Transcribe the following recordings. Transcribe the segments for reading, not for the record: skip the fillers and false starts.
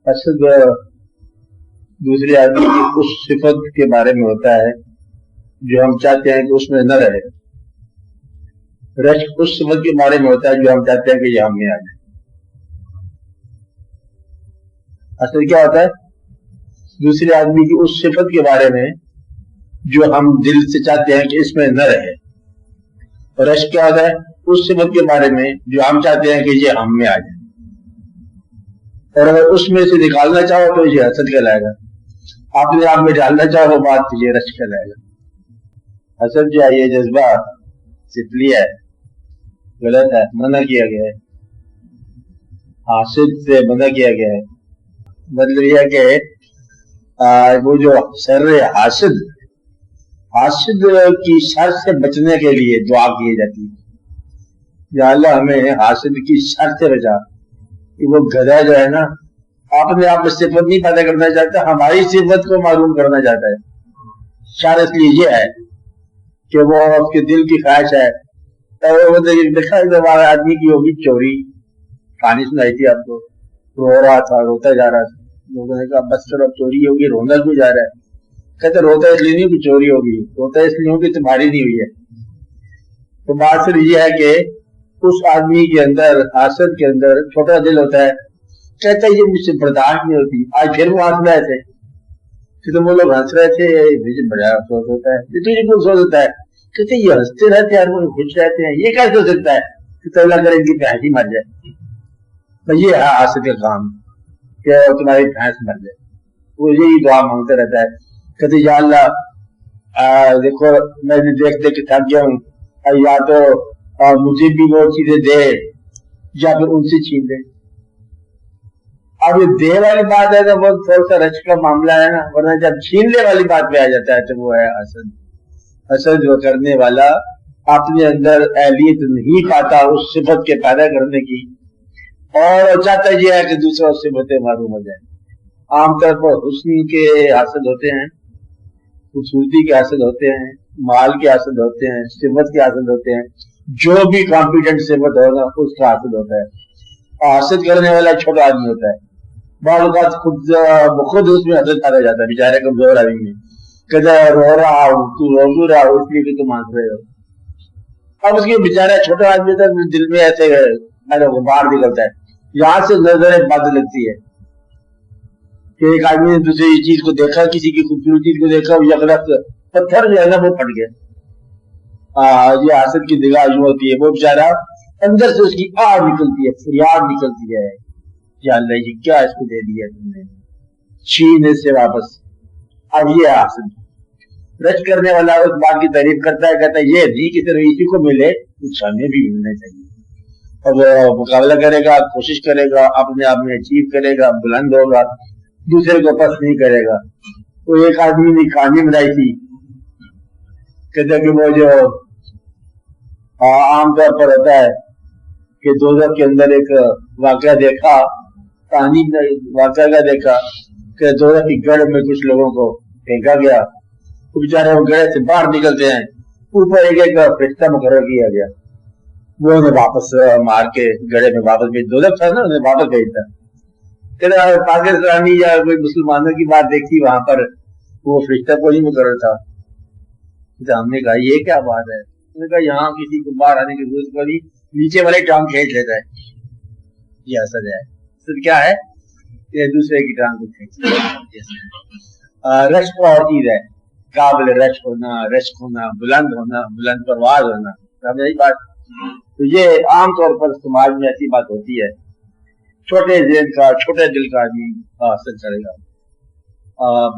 حسد دوسرے آدمی کی اس صفت کے بارے میں ہوتا ہے جو ہم چاہتے ہیں کہ اس میں نہ رہے. رشک اس صفت کے بارے میں ہوتا ہے جو ہم چاہتے ہیں کہ یہ ہم میں آ جائے. حسد کیا ہوتا ہے؟ دوسرے آدمی کی اس صفت کے بارے میں جو ہم دل سے چاہتے ہیں کہ اس میں نہ رہے. اور رشک کیا ہوتا ہے؟ اس صفت کے بارے میں جو ہم چاہتے ہیں کہ یہ ہم میں آ جائے. اور اگر اس میں سے نکالنا چاہو تو یہ حسد کہلائے گا. اپنے آپ میں ڈالنا چاہو وہ بات تو یہ رشک کہلائے گا. حسد جو ہے یہ جذبہ ستلی ہے، غلط ہے، منع کیا گیا ہے. حاسد سے منع کیا گیا ہے. مطلب یہ کہ وہ جو شر حاسد کی شر سے بچنے کے لیے دعا کی جاتی ہے، یا اللہ ہمیں حاسد کی شر سے بچا. وہ گدھا جو ہے نا اپنے آپ میں صفت نہیں پیدا کرنا چاہتا، ہماری صفت کو معلوم کرنا چاہتا ہے. شر اس لیے یہ ہے کہ وہ اس کے دل کی خواہش ہے. دیکھا ہمارے آدمی کی ہوگی چوری، کہانی سنائی تھی آپ کو، رو رہا تھا، روتا جا رہا تھا. لوگوں نے کہا بس کرو، چوری ہوگی، رونا کیوں جا رہا ہے؟ کہتے روتا اس لیے نہیں کہ چوری ہوگی، روتا اس لیے کہ تمہاری نہیں ہوئی ہے. تو بات صرف یہ ہے کہ اس آدمی کے اندر، حاسد کے اندر چھوٹا دل ہوتا ہے. کہتا ہے یہ مجھ سے برداشت نہیں ہوتی. آج پھر وہ ہنس رہے تھے، پھر وہ لوگ ہنس رہے تھے، بڑا افسوس ہوتا ہے. تجھے کیوں افسوس ہوتا ہے؟ کہتے یہ ہنستے رہتے ہیں، وہ خوش رہتے ہیں، یہ کیسے ہو سکتا ہے کہ اللہ کرے ان کی بھینس ہی مر جائے. یہ ہے حاسد کا کام کہ تمہاری بھینس مر جائے. وہ یہی دعا مانگتا رہتا ہے. کہتے یا اللہ دیکھو میں دیکھ دیکھ کے تھک گیا ہوں، یا تو مجھے بھی وہ چیزیں دے یا پھر ان سے چھین دے. اب یہ دے والی بات ہے تو وہ تھوڑا سا رچ کا معاملہ ہے نا، ورنہ جب چھیننے والی بات پہ آ جاتا ہے تو وہ ہے حسد. حسد جو کرنے والا اپنے اندر اہلیت نہیں پاتا اس صفت کے پیدا کرنے کی، اور چاہتا یہ ہے کہ دوسروں سے صفتیں معلوم ہو جائیں. عام طور پر حسن کے حاسد ہوتے ہیں، خوبصورتی کے حاسد ہوتے ہیں، مال کے حاسد ہوتے ہیں، صفت کے حاسد ہوتے ہیں. جو بھی کمپیٹنٹ صفت ہوگا اس کا حاسد ہوتا ہے. حاسد کرنے والا چھوٹا آدمی ہوتا ہے. بعض اوقات خود اس میں حسد پیدا جاتا ہے. بیچارے کمزور آدمی میں کہتا ہے رو رہا ہوں، تو رو رہا ہو اس لیے کہ تم ہنس رہے ہو. اب اس کے بیچارہ چھوٹا آدمی تھا، دل میں ایسے غبار نکلتا ہے. یہاں سے نظر بد لگتی ہے کہ ایک آدمی نے دوسری چیز کو دیکھا، کسی کی خوبصورتی کو دیکھا، یکلخت پتھر جو ہے نا وہ پھٹ گیا. یہ حاسد کی نگاہ یوں ہوتی ہے، وہ بیچارہ اندر سے اس کی آہ نکلتی ہے، فریاد نکلتی ہے، یا اللہ یہ کیا اس کو دے دیا تم نے، چھین اس سے واپس. اب یہ حاسد رچ کرنے والا اس بات کی تعریف کرتا ہے، کہتا ہے یہ نہیں کہ صرف اسی کو ملے، کچھ ہمیں بھی ملنا چاہیے. اور وہ مقابلہ کرے گا، کوشش کرے گا، اپنے آپ میں اچیو کرے گا، بلند ہوگا، دوسرے کو پسند نہیں کرے گا. تو ایک آدمی نے کہانی بنائی تھی، کہتے کہ وہ جو عام طور پر ہوتا ہے کہ دوزخ کے اندر ایک واقعہ دیکھا، کہانی واقعہ کا دیکھا کہ دوزخ کی گڑھ میں کچھ لوگوں کو پھینکا گیا. وہ بیچارے وہ گڑھے سے باہر نکلتے ہیں، اوپر ایک ایک فرشتہ مقرر کیا گیا، وہ انہیں واپس مار کے گڑھے میں واپس بھیج، دوزخ تھا نا انہیں واپس بھیجتا. پاکستانی یا کوئی مسلمانوں کی بات دیکھی، وہاں پر وہ فرشتہ کوئی مقرر تھا. ہم نے کہا یہ کیا بات ہے؟ انہوں نے کہا یہاں کسی کو باہر آنے کی ضرورت پڑی، نیچے والے ٹانگ کھینچ لیتا ہے. یہ حسد ہے. حسد کیا ہے؟ یہ دوسرے کی ٹانگ کو کھینچ. رشک اور چیز ہے، قابل رشک ہونا، رشک ہونا، بلند ہونا، بلند پرواز ہونا. یہی بات. تو یہ عام طور پر سماج میں ایسی بات ہوتی ہے. چھوٹے ذہن کا، چھوٹے دل کا آدمی حاصل کرے گا،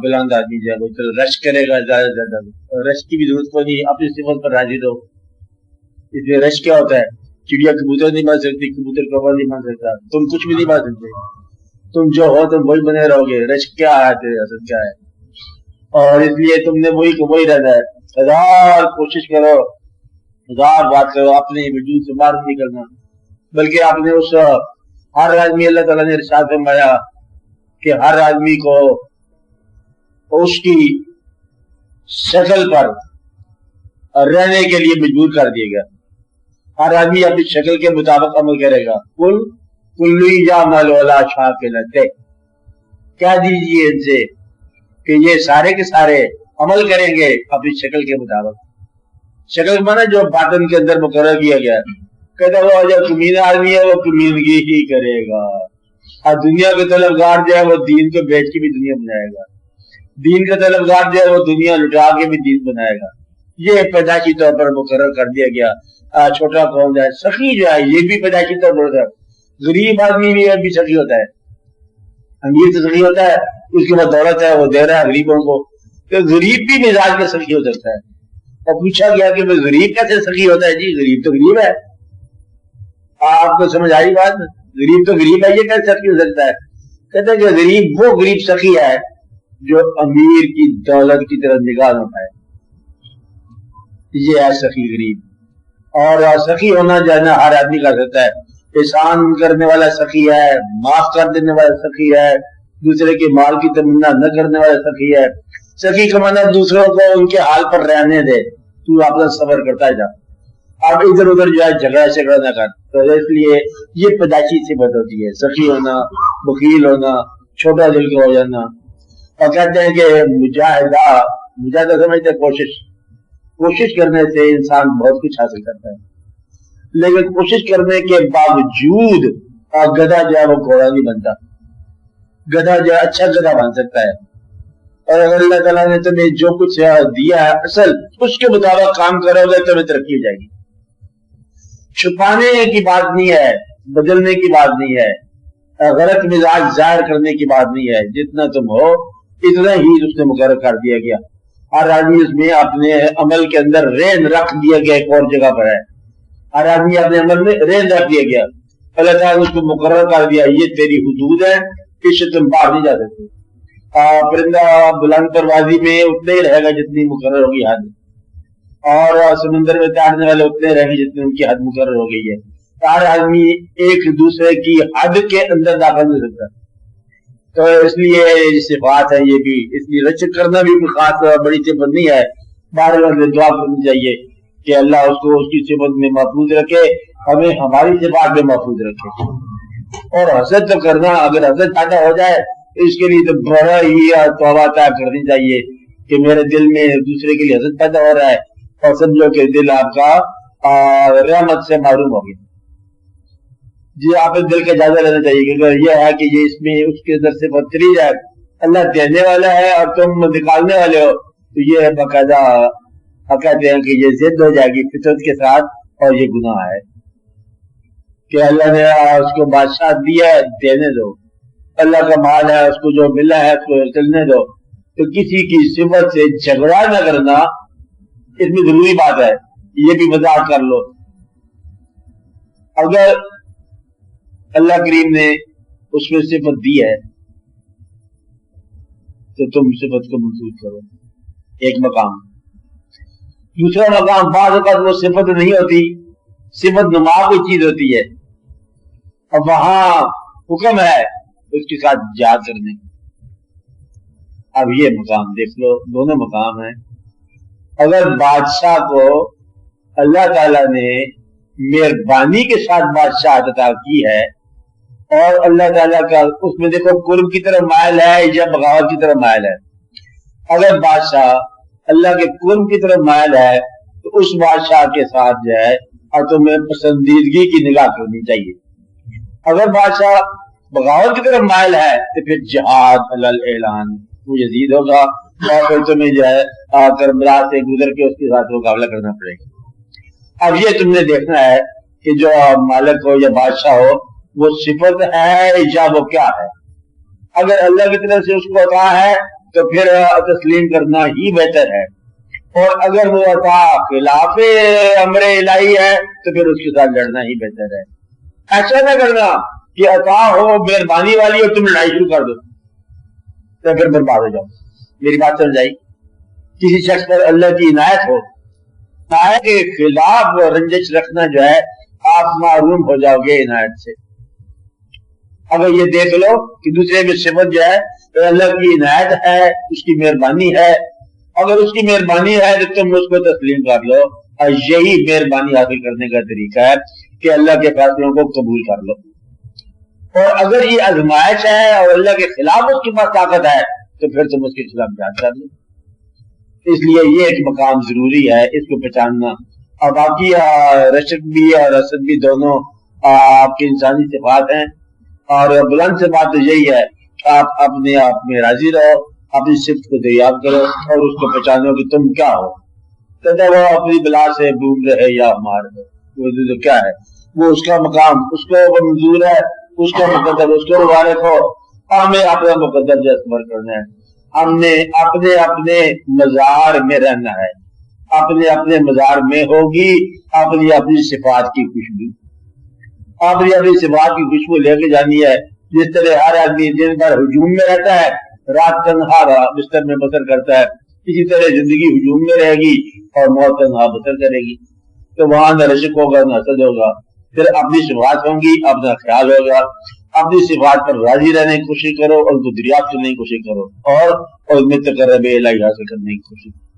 بلند آدمی جو ہے وہ چل رش کرے گا زیادہ سے زیادہ. رش کی بھی ضرورت کو نہیں، اپنی صفت پر راضی دو. اس لیے رش کیا ہوتا ہے؟ چڑیا کبوتر نہیں بن سکتی، کبوتر کبوتر نہیں بن سکتا، تم کچھ بھی نہیں بن سکتے. تم جو ہو تم وہی بنے رہو گے. رش کیا ہے؟ حسد کیا ہے؟ اور اس لیے تم نے وہی کو وہی رہنا ہے. ہزار کوشش کرو، ہزار بات کرو، اپنے وجود سے باہر نہیں کرنا، بلکہ آپ نے اس ہر آدمی، اللہ تعالیٰ نے ارشاد فرمایا کہ ہر آدمی کو اس کی شکل پر رہنے کے لیے مجبور کر دیا گیا. ہر آدمی اپنی شکل کے مطابق عمل کرے گا. کل کلی یعمل علی شاکلتہ، کہہ دیجیے ان سے کہ یہ سارے کے سارے عمل کریں گے اپنی شکل کے مطابق. شکل مانا جو باطن کے اندر مقرر کیا گیا. کہتا وہ جو کمین آدمی ہے وہ کمینگی ہی کرے گا، اور دنیا کے طلبگار جو ہے وہ دین کو بیچ کے بھی دنیا بنائے گا، دین کا طلبگار جو ہے وہ دنیا لٹا کے بھی دین بنائے گا. یہ پیدائشی طور پر مقرر کر دیا گیا. چھوٹا قوم ہے سخی جو ہے یہ بھی پیدائشی طور پر ہوتا ہے. غریب آدمی بھی سخی ہوتا ہے، امیر تو سخی ہوتا ہے، اس کے بعد دولت ہے وہ دے رہا ہے غریبوں کو. تو غریب بھی مزاج میں سخی ہو سکتا ہے. اور پوچھا گیا کہ غریب کیسے سخی ہوتا ہے؟ جی غریب تو غریب ہے. آپ کو سمجھ آئی بات؟ غریب تو غریب ہے، یہ کیسے سخی ہو سکتا ہے؟ کہتے ہیں کہ غریب وہ غریب سخی ہے جو امیر کی دولت کی طرف نگاہ نہ پائے، یہ ہے سخی غریب. اور سخی ہونا جو ہے نا ہر آدمی کا سکتا ہے. احسان کرنے والا سخی ہے، معاف کر دینے والا سخی ہے، دوسرے کے مال کی تمنا نہ کرنے والا سخی ہے. سخی کا معنی دوسروں کو ان کے حال پر رہنے دے، تو اپنا صبر کرتا جا، اب ادھر ادھر جو ہے جھگڑا نہ کر. تو اس لیے یہ پیدائشی صفت ہوتی ہے، سخی ہونا، بخیل ہونا، چھوٹا دل کا ہو جانا. اور کہتے ہیں کہ مجاہدہ سمجھتے کوشش کرنے سے انسان بہت کچھ حاصل کرتا ہے، لیکن کوشش کرنے کے باوجود گدھا جو ہے وہ گھوڑا نہیں بنتا. گدھا جو ہے اچھا گدھا بن سکتا ہے. اور اگر اللہ تعالیٰ نے تمہیں جو کچھ دیا ہے اصل اس کے مطابق کام کرو گے تمہیں ترقی ہو جائے گی. چھپانے کی بات نہیں ہے، بدلنے کی بات نہیں ہے، غلط مزاج ظاہر کرنے کی بات نہیں ہے. جتنا تم ہو اتنا ہی اس نے مقرر کر دیا گیا. ہر آدمی اس میں اپنے عمل کے اندر رین رکھ دیا گیا، ایک اور جگہ پر ہے. ہر آدمی اپنے عمل میں رین رکھ دیا گیا. اللہ تعالیٰ نے اس کو مقرر کر دیا یہ تیری حدود ہے، اس سے تم باہر نہیں جا سکتے. پرندہ بلند پروازی میں اتنے ہی رہے گا جتنی مقرر ہوگی حد، اور سمندر میں تیرنے والے اتنے رہیں گے جتنی ان کی حد مقرر ہو گئی ہے. ہر آدمی ایک دوسرے کی حد کے اندر داخل نہیں سکتا. تو اس لیے صفات ہے یہ بھی، اس لیے رچک کرنا بھی کوئی خاص بڑی صفت نہیں ہے. بار بار دعا کرنی چاہیے کہ اللہ اس کو اس کی صفت میں محفوظ رکھے، ہمیں ہماری صفات میں محفوظ رکھے. اور حسد تو کرنا، اگر حسد پیدا ہو جائے اس کے لیے تو بڑا ہی توبہ طے کرنی چاہیے کہ میرے دل میں دوسرے کے لیے حسد پیدا ہو رہا ہے، اور سمجھو کہ دل آپ کا رحمت سے محروم ہو گیا. جی آپ دل کا جائزہ لینا چاہیے کہ اگر یہ ہے کہ یہ اس میں اس کے اندر سے بدتری جائے، اللہ دینے والا ہے اور تم نکالنے والے ہو، تو یہ باقاعدہ کہتے ہیں کہ یہ ضد ہو جائے گی فطرت کے ساتھ، اور یہ گناہ ہے کہ اللہ نے اس کو بادشاہ دیا ہے دینے دو، اللہ کا مال ہے اس کو جو ملا ہے اس کو چلنے دو. تو کسی کی صفت سے جھگڑا نہ کرنا اس میں ضروری بات ہے. یہ بھی وضاحت کر لو. اگر اللہ کریم نے اس میں صفت دی ہے تو تم صفت کو منسوخ کرو. ایک مقام. دوسرا مقام بعض اوقات وہ صفت نہیں ہوتی، صفت نما کوئی چیز ہوتی ہے، اور وہاں حکم ہے اس کے ساتھ جہاد کرنے. اب یہ مقام دیکھ لو، دونوں مقام ہیں. اگر بادشاہ کو اللہ تعالیٰ نے مہربانی کے ساتھ بادشاہ عطا کی ہے، اور اللہ تعالیٰ کا اس میں دیکھو قرب کی طرف مائل ہے یا بغاوت کی طرف مائل ہے. اگر بادشاہ اللہ کے قرب کی طرف مائل ہے تو اس بادشاہ کے ساتھ جو ہے اور تمہیں پسندیدگی کی نگاہ کرنی چاہیے. اگر بادشاہ بغاوت کی طرف مائل ہے تو پھر جہاد علی اعلان وہ یزید ہوگا، اور پھر تمہیں جو ہے کربلا سے گزر کے اس کے ساتھ مقابلہ کرنا پڑے گا. اب یہ تم نے دیکھنا ہے کہ جو مالک ہو یا بادشاہ ہو وہ صفت ہے یا وہ کیا ہے. اگر اللہ کی طرف سے اس کو عطا ہے تو پھر تسلیم کرنا ہی بہتر ہے، اور اگر وہ عطا خلاف امر الہی ہے تو پھر اس کے ساتھ لڑنا ہی بہتر ہے. ایسا نہ کرنا کہ عطا ہو مہربانی والی اور تم لڑائی شروع کر دو تو پھر برباد ہو جاؤ. میری بات سمجھ آئی؟ کسی شخص پر اللہ کی عنایت ہو، عنایت کے خلاف رنجش رکھنا جو ہے آپ معروم ہو جاؤ گے عنایت سے. اگر یہ دیکھ لو کہ دوسرے میں صفت جو ہے تو اللہ کی عنایت ہے، اس کی مہربانی ہے، اگر اس کی مہربانی ہے تو تم اس کو تسلیم کر لو، اور یہی مہربانی حاصل کرنے کا طریقہ ہے کہ اللہ کے فیصلوں کو قبول کر لو. اور اگر یہ آزمائش ہے اور اللہ کے خلاف اس کے پاس طاقت ہے تو پھر تم اس کے خلاف جہاد کر لو. اس لیے یہ ایک مقام ضروری ہے، اس کو پہچاننا. اور باقی رشک بھی اور رسد بھی دونوں آپ کی انسانی صفات ہیں، اور بلند سے بات تو یہی ہے آپ اپنے آپ میں راضی رہو، اپنی صفت کو دریافت کرو اور اس کو پہچانو کہ تم کیا ہو. وہ اپنی بلا سے ڈوب رہے یا مار رہے، وہ کیا ہے، وہ اس کا مقام، اس کو وہ منظور ہے، اس کا مقدر اس کو مبارک ہو. ہمیں اپنا مقدر جذب کرنا ہے، ہم نے اپنے اپنے مزار میں رہنا ہے، اپنے اپنے مزار میں ہوگی اپنی اپنی صفات کی خوشبو، اپنی اپنی صفات کی خوشبو لے کے جانی ہے. جس طرح ہر آدمی دن بھر ہجوم میں رہتا ہے، رات تنہا بستر میں بسر کرتا ہے، اسی طرح زندگی ہجوم میں رہے گی اور موت تنہا بسر کرے گی. تو وہاں نہ رشک ہوگا نہ حسد ہوگا، پھر اپنی صفات ہوں گی، اپنا خیال ہوگا. اپنی صفات پر راضی رہنے کی کوشش کرو اور ان کو دریافت کرنے کی کوشش کرو اور میں تقرب الہی حاصل کرنے کی کوشش کرو.